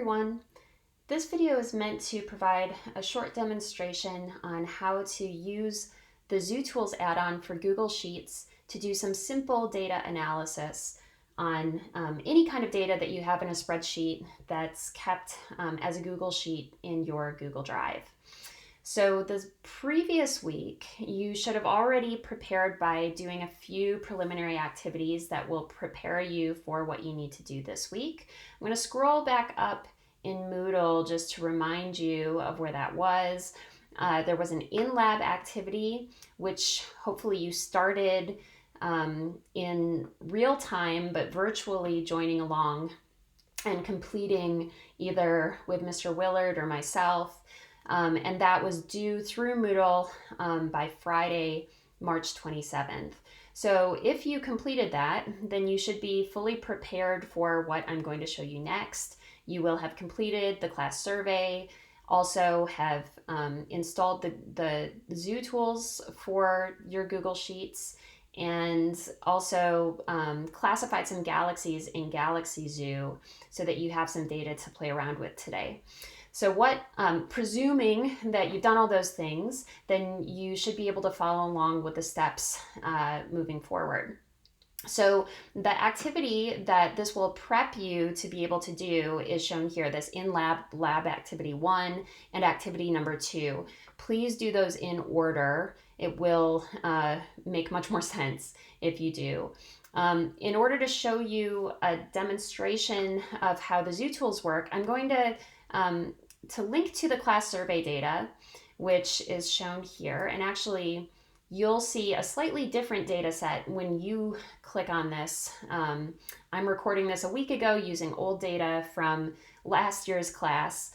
Everyone. This video is meant to provide a short demonstration on how to use the ZooTools add-on for Google Sheets to do some simple data analysis on any kind of data that you have in a spreadsheet that's kept as a Google Sheet in your Google Drive. So this previous week, you should have already prepared by doing a few preliminary activities that will prepare you for what you need to do this week. I'm going to scroll back up in Moodle just to remind you of where that was. There was an in-lab activity, which hopefully you started in real time, but virtually joining along and completing either with Mr. Willard or myself. And that was due through Moodle by Friday, March 27th. So if you completed that, then you should be fully prepared for what I'm going to show you next. You will have completed the class survey, also have installed the ZooTools for your Google Sheets, and also classified some galaxies in Galaxy Zoo so that you have some data to play around with today. So presuming that you've done all those things, then you should be able to follow along with the steps moving forward. So the activity that this will prep you to be able to do is shown here, this lab activity 1 and activity number 2. Please do those in order. It will make much more sense if you do. In order to show you a demonstration of how the ZooTools work, I'm going to link to the class survey data, which is shown here. And actually, you'll see a slightly different data set when you click on this. I'm recording this a week ago using old data from last year's class.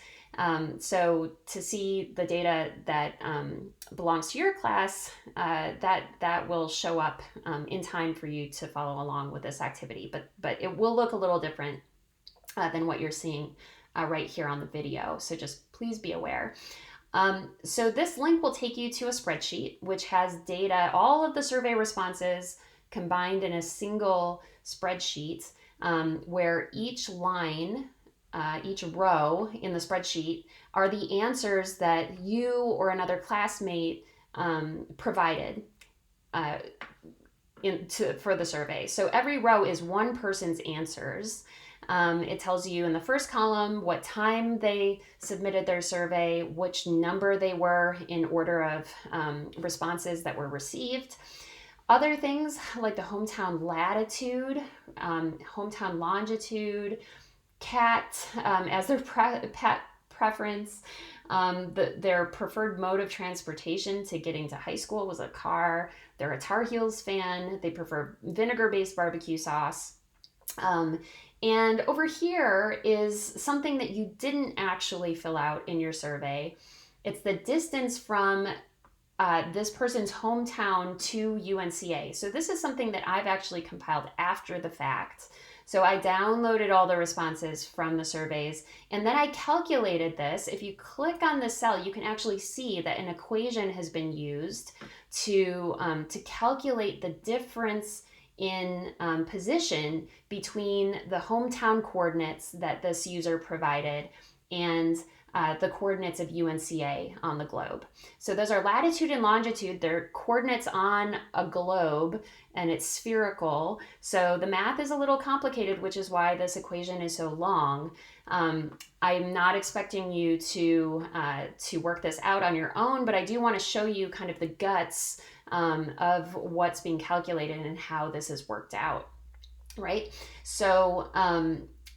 So to see the data that belongs to your class, that will show up in time for you to follow along with this activity. But it will look a little different than what you're seeing right here on the video. So just please be aware. So this link will take you to a spreadsheet which has data, all of the survey responses combined in a single spreadsheet, where each line, each row in the spreadsheet are the answers that you or another classmate provided for the survey. So every row is one person's answers. It tells you in the first column what time they submitted their survey, which number they were in order of responses that were received. Other things like the hometown latitude, hometown longitude, cat as their pet preference, their preferred mode of transportation to getting to high school was a car. They're a Tar Heels fan. They prefer vinegar-based barbecue sauce. And over here is something that you didn't actually fill out in your survey. It's the distance from this person's hometown to UNCA. So this is something that I've actually compiled after the fact. So I downloaded all the responses from the surveys, and then I calculated this. If you click on the cell, you can actually see that an equation has been used to calculate the difference in position between the hometown coordinates that this user provided and the coordinates of UNCA on the globe. So those are latitude and longitude. They're coordinates on a globe, and it's spherical. So the math is a little complicated, which is why this equation is so long. I'm not expecting you to work this out on your own, but I do want to show you kind of the guts of what's being calculated and how this is worked out, right? So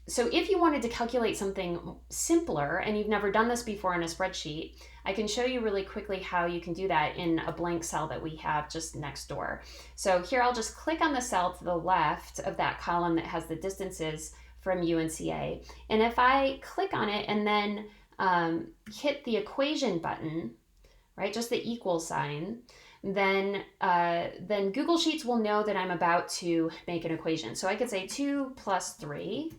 if you wanted to calculate something simpler and you've never done this before in a spreadsheet, I can show you really quickly how you can do that in a blank cell that we have just next door. So here I'll just click on the cell to the left of that column that has the distances from UNCA. And if I click on it and then hit the equation button, right, just the equal sign, then Google Sheets will know that I'm about to make an equation. So I could say 2 plus 3,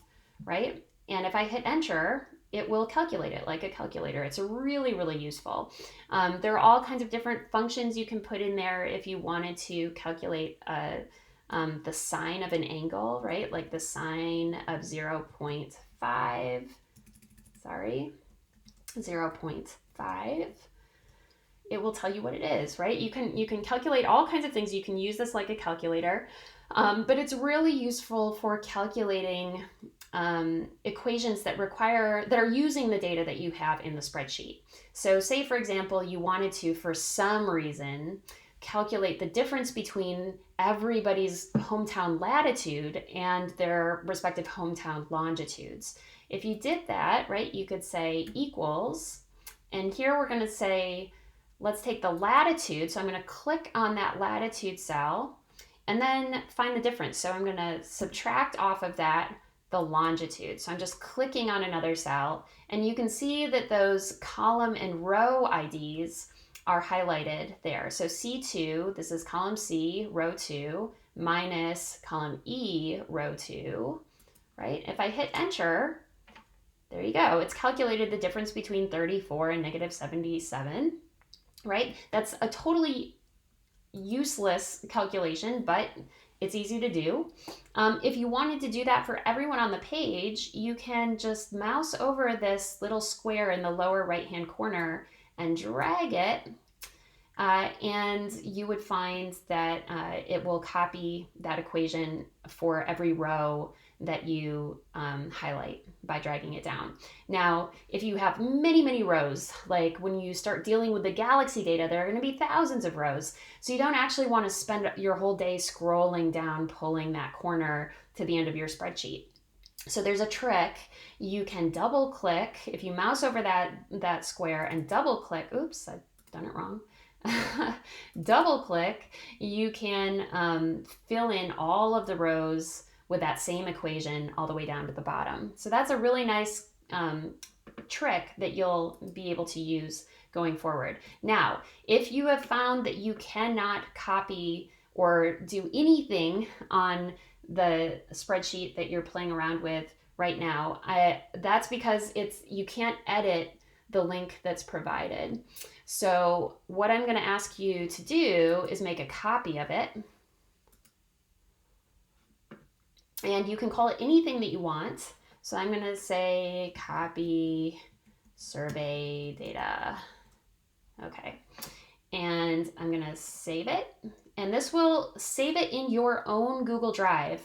right? And if I hit enter, it will calculate it like a calculator. It's really, really useful. There are all kinds of different functions you can put in there if you wanted to calculate the sine of an angle, right? Like the sine of 0.5 sorry, 0.5. It will tell you what it is, right? You can calculate all kinds of things. You can use this like a calculator, but it's really useful for calculating equations that are using the data that you have in the spreadsheet. So say, for example, you wanted to, for some reason, calculate the difference between everybody's hometown latitude and their respective hometown longitudes. If you did that, right, you could say equals, and here we're going to say, let's take the latitude. So I'm going to click on that latitude cell and then find the difference. So I'm going to subtract off of that the longitude. So I'm just clicking on another cell, and you can see that those column and row IDs are highlighted there. So C2, this is column C, row 2, minus column E, row 2, right? If I hit enter, there you go. It's calculated the difference between 34 and negative 77. Right? That's a totally useless calculation, but it's easy to do. If you wanted to do that for everyone on the page, you can just mouse over this little square in the lower right-hand corner and drag it, and you would find that it will copy that equation for every row that you highlight by dragging it down. Now, if you have many, many rows, like when you start dealing with the galaxy data, there are going to be thousands of rows. So you don't actually want to spend your whole day scrolling down, pulling that corner to the end of your spreadsheet. So there's a trick. You can double click. If you mouse over that square and double click, oops, I've done it wrong. Double click, you can fill in all of the rows with that same equation all the way down to the bottom. So that's a really nice trick that you'll be able to use going forward. Now, if you have found that you cannot copy or do anything on the spreadsheet that you're playing around with right now, that's because you can't edit the link that's provided. So what I'm going to ask you to do is make a copy of it. And you can call it anything that you want. So I'm going to say copy survey data. Okay. And I'm going to save it. And this will save it in your own Google Drive.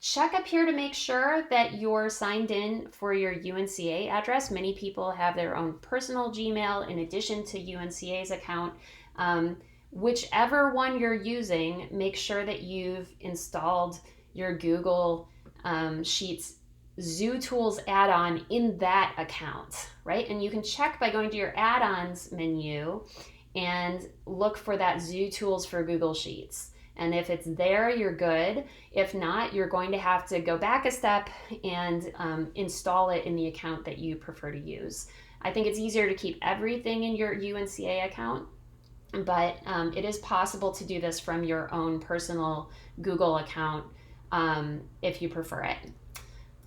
Check up here to make sure that you're signed in for your UNCA address. Many people have their own personal Gmail in addition to UNCA's account. Whichever one you're using, make sure that you've installed your Google Sheets ZooTools add-on in that account, right? And you can check by going to your add-ons menu and look for that ZooTools for Google Sheets. And if it's there, you're good. If not, you're going to have to go back a step and install it in the account that you prefer to use. I think it's easier to keep everything in your UNCA account, but it is possible to do this from your own personal Google account if you prefer it.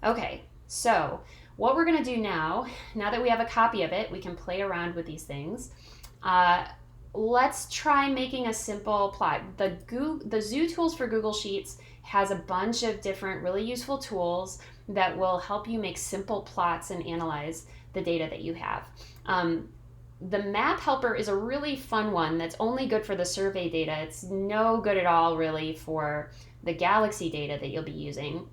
Okay, so what we're going to do now that we have a copy of it, we can play around with these things. Let's try making a simple plot. The ZooTools for Google Sheets has a bunch of different really useful tools that will help you make simple plots and analyze the data that you have. The map helper is a really fun one that's only good for the survey data. It's no good at all really for the galaxy data that you'll be using.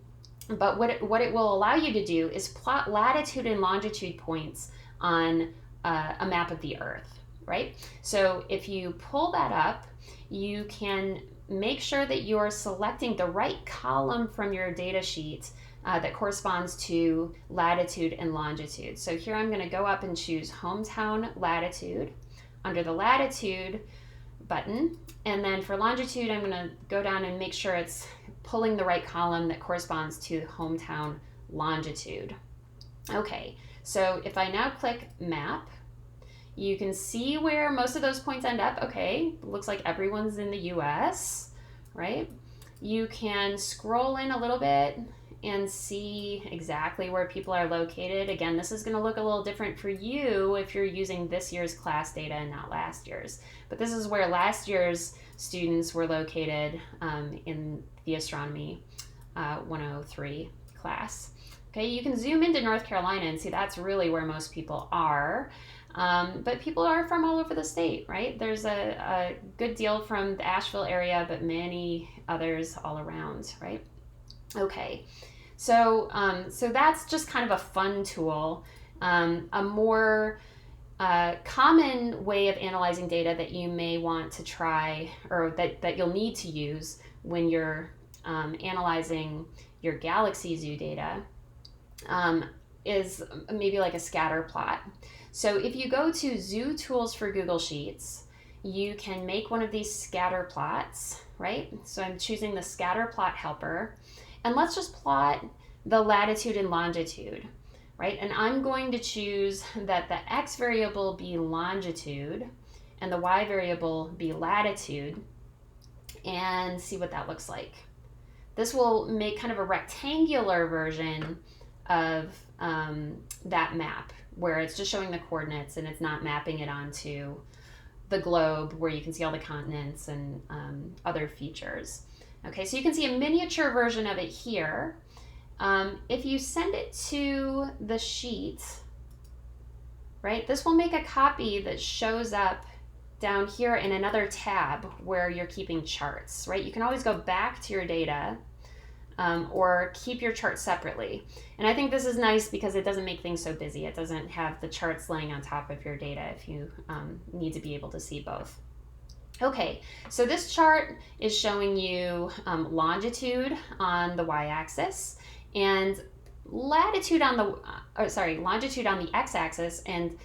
But what it will allow you to do is plot latitude and longitude points on a map of the Earth, right? So if you pull that up, you can make sure that you're selecting the right column from your data sheet that corresponds to latitude and longitude. So here I'm going to go up and choose hometown latitude under the latitude button. And then for longitude, I'm going to go down and make sure it's pulling the right column that corresponds to hometown longitude. Okay, so if I now click map, you can see where most of those points end up. Okay, looks like everyone's in the US, right? You can scroll in a little bit and see exactly where people are located. Again, this is going to look a little different for you if you're using this year's class data and not last year's. But this is where last year's students were located in the Astronomy 103 class. Okay, you can zoom into North Carolina and see that's really where most people are. But people are from all over the state, right? There's a good deal from the Asheville area, but many others all around, right? Okay, so that's just kind of a fun tool. A more common way of analyzing data that you may want to try, or that you'll need to use when you're analyzing your Galaxy Zoo data, is maybe like a scatter plot. So if you go to ZooTools for Google Sheets, you can make one of these scatter plots, right? So I'm choosing the scatter plot helper, and let's just plot the latitude and longitude, right? And I'm going to choose that the x variable be longitude and the y variable be latitude, and see what that looks like. This will make kind of a rectangular version of that map, where it's just showing the coordinates and it's not mapping it onto the globe where you can see all the continents and other features. Okay, so you can see a miniature version of it here. If you send it to the sheet, right, this will make a copy that shows up down here in another tab where you're keeping charts, right? You can always go back to your data or keep your charts separately. And I think this is nice because it doesn't make things so busy. It doesn't have the charts laying on top of your data if you need to be able to see both. Okay, so this chart is showing you longitude on the y-axis and latitude on the, longitude on the x-axis and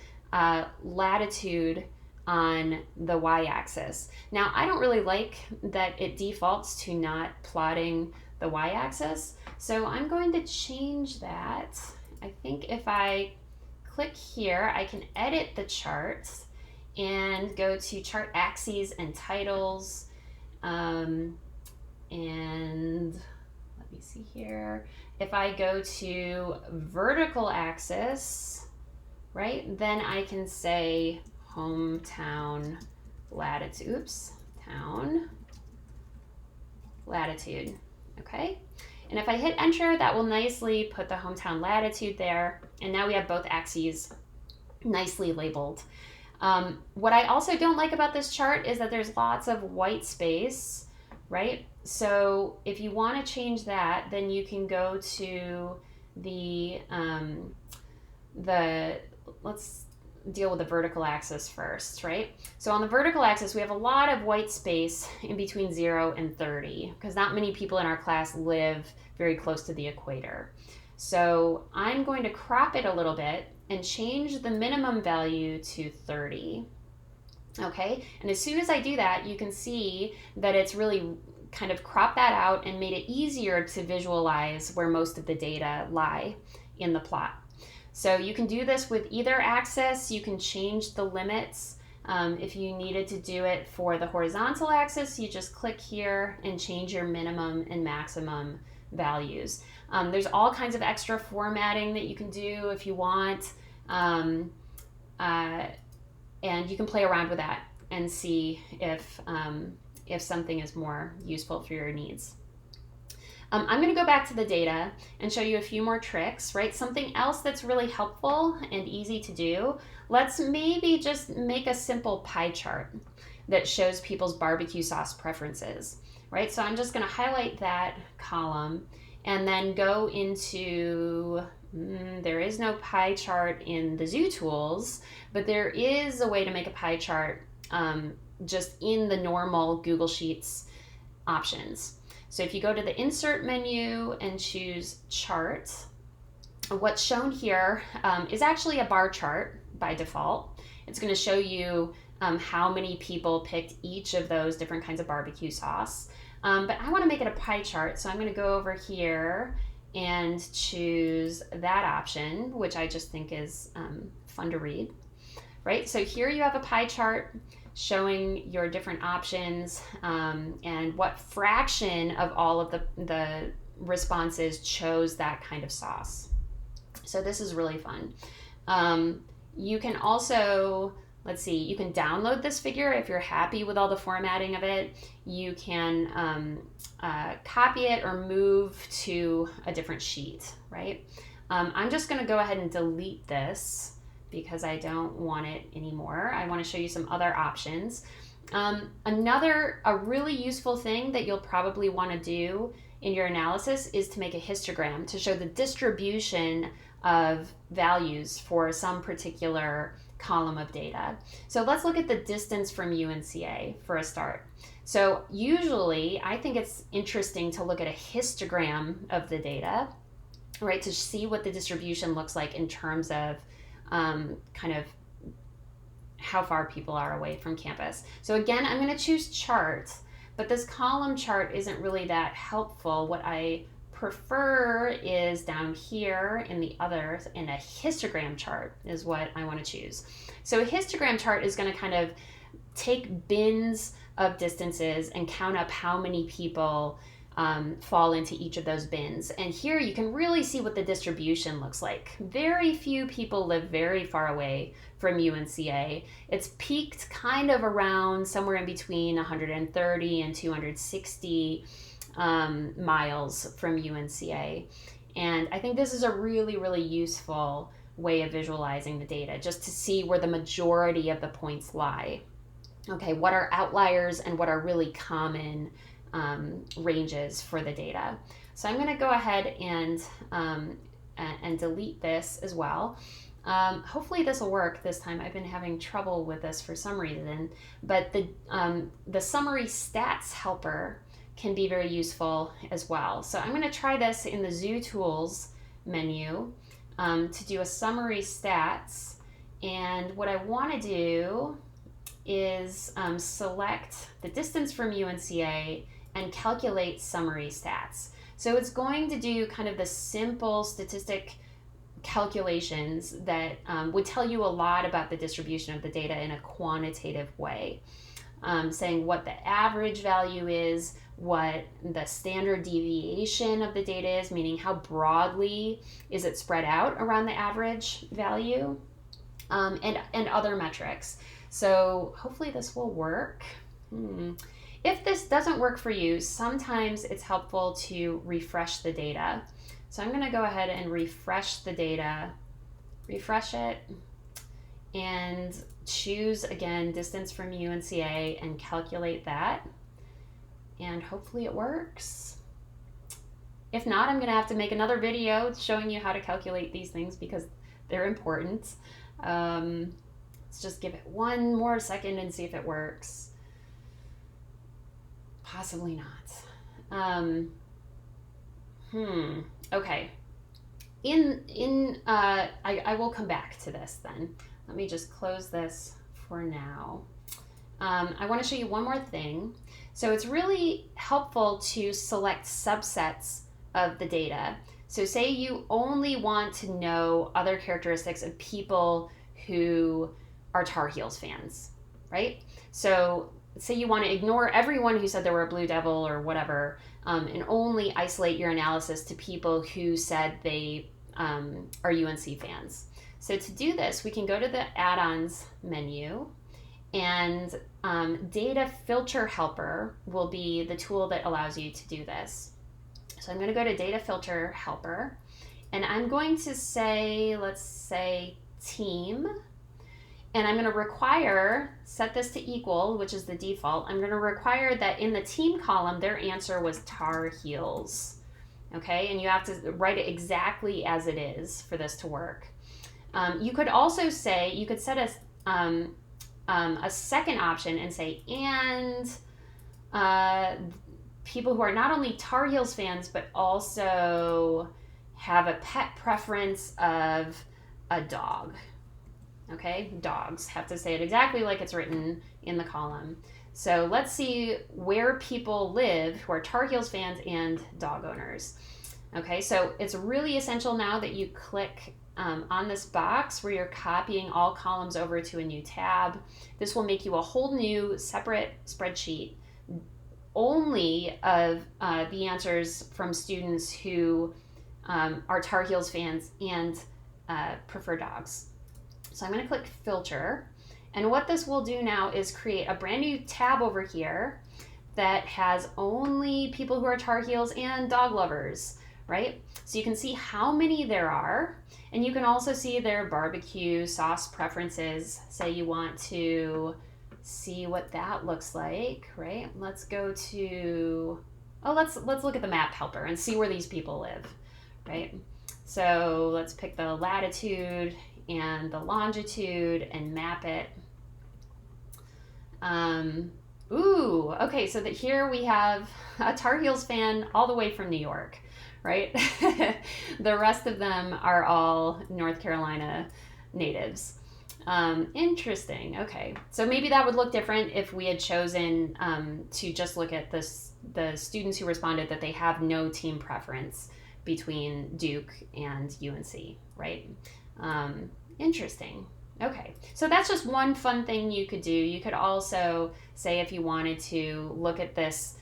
latitude on the y-axis. Now, I don't really like that it defaults to not plotting the y-axis, so I'm going to change that. I think if I click here, I can edit the chart and go to chart axes and titles, and let me see here. If I go to vertical axis, right, then I can say hometown latitude, town latitude, okay? And if I hit enter, that will nicely put the hometown latitude there. And now we have both axes nicely labeled. What I also don't like about this chart is that there's lots of white space, right? So if you want to change that, then you can go to let's deal with the vertical axis first, right? So on the vertical axis, we have a lot of white space in between 0 and 30 because not many people in our class live very close to the equator. So I'm going to crop it a little bit and change the minimum value to 30. Okay, and as soon as I do that, you can see that it's really kind of cropped that out and made it easier to visualize where most of the data lie in the plot. So you can do this with either axis. You can change the limits. If you needed to do it for the horizontal axis, you just click here and change your minimum and maximum values. There's all kinds of extra formatting that you can do if you want, and you can play around with that and see if something is more useful for your needs. I'm going to go back to the data and show you a few more tricks, right? Something else that's really helpful and easy to do. Let's maybe just make a simple pie chart that shows people's barbecue sauce preferences, right? So I'm just going to highlight that column and then go into, there is no pie chart in the ZooTools, but there is a way to make a pie chart just in the normal Google Sheets options. So if you go to the Insert menu and choose Chart, what's shown here is actually a bar chart by default. It's going to show you how many people picked each of those different kinds of barbecue sauce. But I want to make it a pie chart, so I'm going to go over here and choose that option, which I just think is fun to read. Right? So here you have a pie chart showing your different options and what fraction of all of the responses chose that kind of sauce. So this is really fun. You can also, let's see, you can download this figure if you're happy with all the formatting of it. You can copy it or move to a different sheet, right? I'm just going to go ahead and delete this because I don't want it anymore. I want to show you some other options. A really useful thing that you'll probably want to do in your analysis is to make a histogram to show the distribution of values for some particular column of data. So let's look at the distance from UNCA for a start. So usually I think it's interesting to look at a histogram of the data, right, to see what the distribution looks like in terms of kind of how far people are away from campus. So again, I'm going to choose chart, but this column chart isn't really that helpful. What I prefer is down here in the others, and a histogram chart is what I want to choose. So a histogram chart is going to kind of take bins of distances and count up how many people fall into each of those bins. And here you can really see what the distribution looks like. Very few people live very far away from UNCA. It's peaked kind of around somewhere in between 130 and 260 miles from UNCA. And I think this is a really, really useful way of visualizing the data, just to see where the majority of the points lie. Okay, what are outliers and what are really common ranges for the data. So I'm going to go ahead and delete this as well. Hopefully this will work this time. I've been having trouble with this for some reason, but the summary stats helper can be very useful as well. So I'm going to try this in the ZooTools menu to do a summary stats. And what I want to do is select the distance from UNCA and calculate summary stats. So it's going to do kind of the simple statistic calculations that would tell you a lot about the distribution of the data in a quantitative way, saying what the average value is, what the standard deviation of the data is, meaning how broadly is it spread out around the average value, and other metrics. So hopefully this will work. If this doesn't work for you, sometimes it's helpful to refresh the data. So I'm going to go ahead and refresh the data, refresh it, and choose again distance from UNCA and calculate that. And hopefully it works. If not, I'm going to have to make another video showing you how to calculate these things because they're important. Let's just give it one more second and see if it works. Possibly not. Okay. I will come back to this then. Let me just close this for now. I want to show you one more thing. So it's really helpful to select subsets of the data. So say you only want to know other characteristics of people who are Tar Heels fans, right? So say you want to ignore everyone who said they were a Blue Devil or whatever, and only isolate your analysis to people who said they are UNC fans. So to do this, we can go to the add-ons menu, and data filter helper will be the tool that allows you to do this. So I'm going to go to data filter helper, and I'm going to say, let's say team, and I'm going to set this to equal, which is the default. I'm going to require that in the team column, their answer was Tar Heels. Okay, and you have to write it exactly as it is for this to work. You could also say, you could set a second option and say, and people who are not only Tar Heels fans, but also have a pet preference of a dog. Okay, dogs. Have to say it exactly like it's written in the column. So let's see where people live who are Tar Heels fans and dog owners. Okay, so it's really essential now that you click on this box where you're copying all columns over to a new tab. This will make you a whole new separate spreadsheet only of the answers from students who are Tar Heels fans and prefer dogs. So I'm going to click filter, and what this will do now is create a brand new tab over here that has only people who are Tar Heels and dog lovers, right? So you can see how many there are, and you can also see their barbecue sauce preferences. Say you want to see what that looks like, right? Let's go to, oh, let's look at the map helper and see where these people live, right? So let's pick the latitude and the longitude and map it. Ooh, okay, so that here we have a Tar Heels fan all the way from New York, right? The rest of them are all North Carolina natives. Interesting. Okay, so maybe that would look different if we had chosen to just look at the students who responded that they have no team preference between Duke and UNC, right? Interesting. Okay, so that's just one fun thing you could do. You could also say, if you wanted to look at this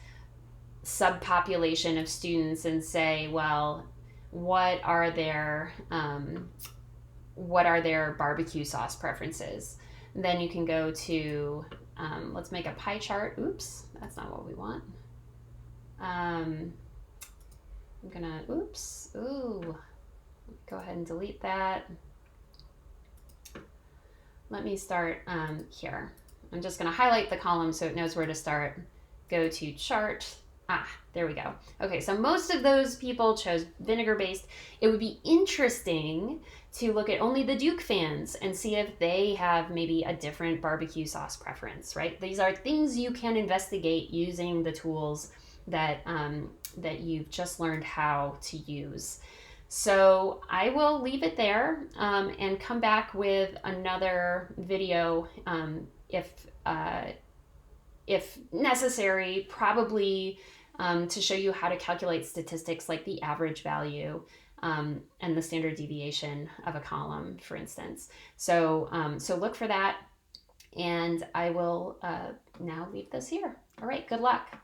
subpopulation of students and say, well, what are their barbecue sauce preferences? And then you can go to, let's make a pie chart. Oops, that's not what we want. I'm gonna, oops, ooh, go ahead and delete that. Let me start here. I'm just going to highlight the column so it knows where to start. Go to chart. There we go. Okay, so most of those people chose vinegar-based. It would be interesting to look at only the Duke fans and see if they have maybe a different barbecue sauce preference, right? These are things you can investigate using the tools that, that you've just learned how to use. So I will leave it there and come back with another video if necessary, probably to show you how to calculate statistics like the average value and the standard deviation of a column, for instance. So, so look for that, and I will now leave this here. All right, good luck.